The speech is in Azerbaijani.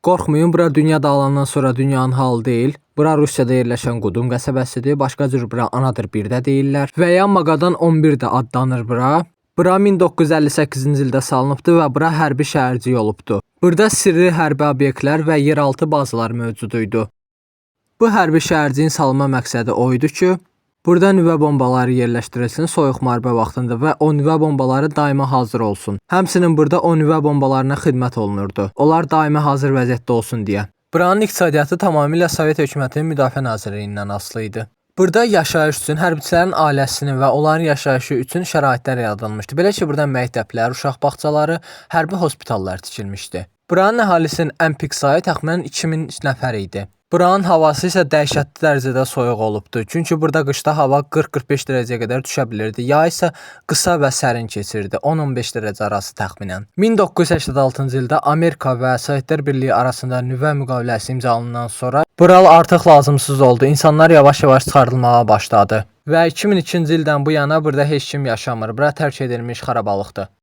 Qorxmayın, bura dünya dağılandan sonra dünyanın halı deyil. Bura Rusiyada yerləşən Qudum qəsəbəsidir. Başqa cür bura Anadır 1-də deyirlər. Və ya Maqadan 11 də adlanır bura. Bura 1958-ci ildə salınıbdı və bura hərbi şəhərcik olubdu. Burada sirri hərbi obyektlər və yeraltı bazalar mövcud idi. Bu hərbi şəhərciyin salınma məqsədi o idi ki, burada nüvə bombaları yerləşdirilsin soyuq müharibə vaxtında və o nüvə bombaları daima hazır olsun. Həmçinin burada o nüvə bombalarına xidmət olunurdu. Onlar daima hazır vəziyyətdə olsun deyə. Buranın iqtisadiyyatı tamamilə Sovet hökumətinin Müdafiə Nazirliyindən asılı idi. Burada yaşayış üçün hərbiçilərin ailəsinin və onların yaşayışı üçün şəraitlər yaradılmışdı. Belə ki, burada məktəblər, uşaq bağçaları, hərbi hospitallar tikilmişdi. Buranın əhalisinin ən pik sayı təxminən 2000 nəfər idi. Buranın havası isə dəhşətli dərəcədə soyuq olubdu. Çünki burada qışda hava 40-45 dərəcəyə qədər düşə bilirdi. Yay isə qısa və sərin keçirdi. 10-15 dərəcə arası təxminən. 1986-cı ildə Amerika və Sovetlər Birliyi arasında nüvə müqaviləsi imzalanandan sonra bural artıq lazımsız oldu. İnsanlar yavaş-yavaş çıxarılmağa başladı. Və 2002-ci ildən bu yana burada heç kim yaşamır. Bura tərk edilmiş xarabalıqdır.